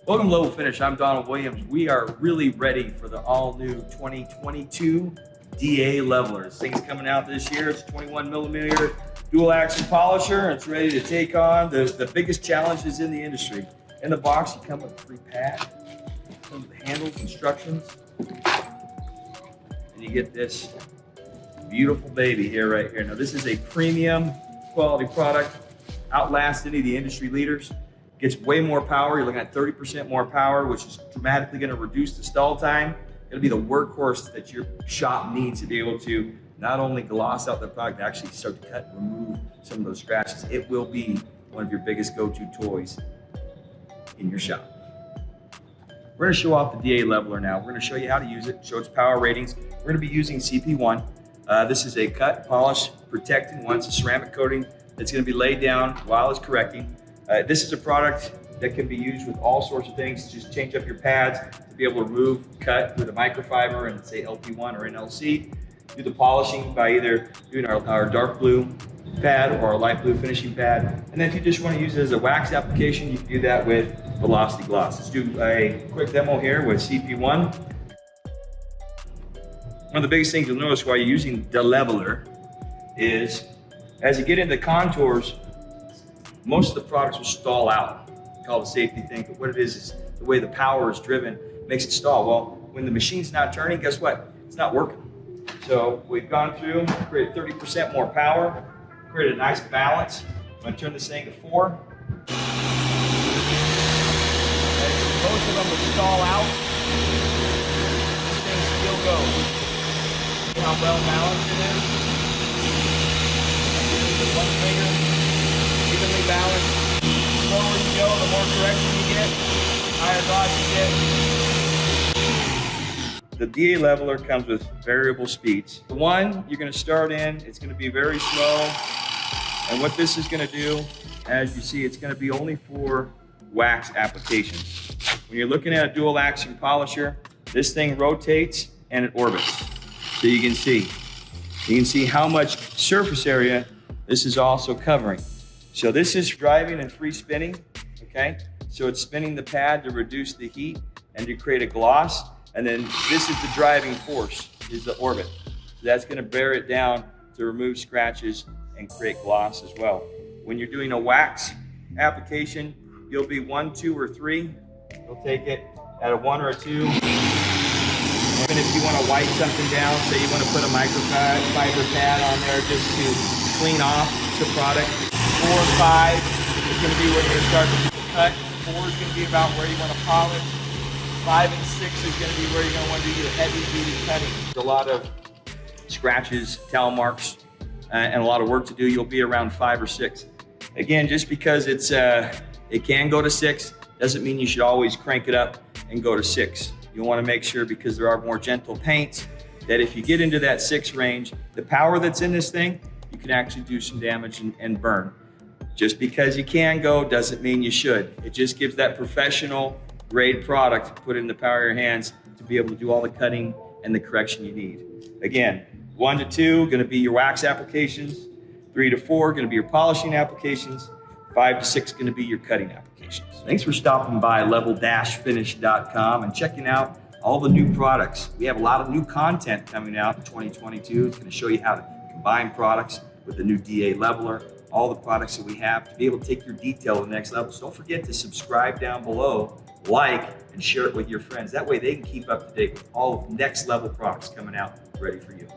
Welcome to Level Finish. I'm Donald Williams. We are really ready for the all-new 2022 DA leveler. This thing's coming out this year. It's 21 millimeter dual action polisher. It's ready to take on the biggest challenges in the industry. In the box, you come with a free pad, some of the handles, instructions, and you get this beautiful baby here, right here. Now, this is a premium quality product, outlasts any of the industry leaders. Gets way more power. You're looking at 30% more power, which is dramatically going to reduce the stall time. It'll be the workhorse that your shop needs to be able to not only gloss out the product, but actually start to cut and remove some of those scratches. It will be one of your biggest go-to toys in your shop. We're going to show off the DA leveler now. We're going to show you how to use it, show its power ratings. We're going to be using CP1. This is a cut, polish, protecting one. It's a ceramic coating that's going to be laid down while it's correcting. This is a product that can be used with all sorts of things. Just change up your pads to be able to remove, cut with a microfiber and say LP1 or NLC. Do the polishing by either doing our dark blue pad or our light blue finishing pad. And then if you just want to use it as a wax application, you can do that with Velocity Gloss. Let's do a quick demo here with CP1. One of the biggest things you'll notice while you're using the leveler is as you get into contours, most of the products will stall out. We call it a safety thing, but what it is the way the power is driven makes it stall. Well, when the machine's not turning, guess what? It's not working. So we've gone through, created 30% more power, created a nice balance. I'm gonna turn this thing to 4. Okay, most of them will stall out. This thing still goes. See how well balanced it is? Just one finger. Evenly balanced. The slower you go, the more correction you get, higher draws you get. The DA leveler comes with variable speeds. The one you're going to start in, it's going to be very slow. And what this is going to do, as you see, it's going to be only for wax applications. When you're looking at a dual action polisher, this thing rotates and it orbits. So you can see how much surface area this is also covering. So this is driving and free spinning, okay? So it's spinning the pad to reduce the heat and to create a gloss. And then this is the driving force, is the orbit. So that's gonna bear it down to remove scratches and create gloss as well. When you're doing a wax application, you'll be 1, 2, or 3. You'll take it at a 1 or a 2. Even if you wanna wipe something down, say you wanna put a microfiber pad on there just to clean off the product. 4 and 5 is going to be where you're going to start to cut. 4 is going to be about where you want to polish. 5 and 6 is going to be where you're going to want to do your heavy-duty cutting. There's a lot of scratches, towel marks, and a lot of work to do. You'll be around 5 or 6. Again, just because it can go to 6 doesn't mean you should always crank it up and go to 6. You'll want to make sure, because there are more gentle paints, that if you get into that 6 range, the power that's in this thing, you can actually do some damage and burn. Just because you can go doesn't mean you should. It just gives that professional grade product to put in the power of your hands to be able to do all the cutting and the correction you need. Again, 1 to 2 going to be your wax applications. 3 to 4 going to be your polishing applications. 5 to 6 going to be your cutting applications. Thanks for stopping by level-finish.com and checking out all the new products. We have a lot of new content coming out in 2022. It's going to show you how to combine products with the new DA leveler, all the products that we have to be able to take your detail to the next level. So don't forget to subscribe down below, like, and share it with your friends. That way they can keep up to date with all of next level products coming out ready for you.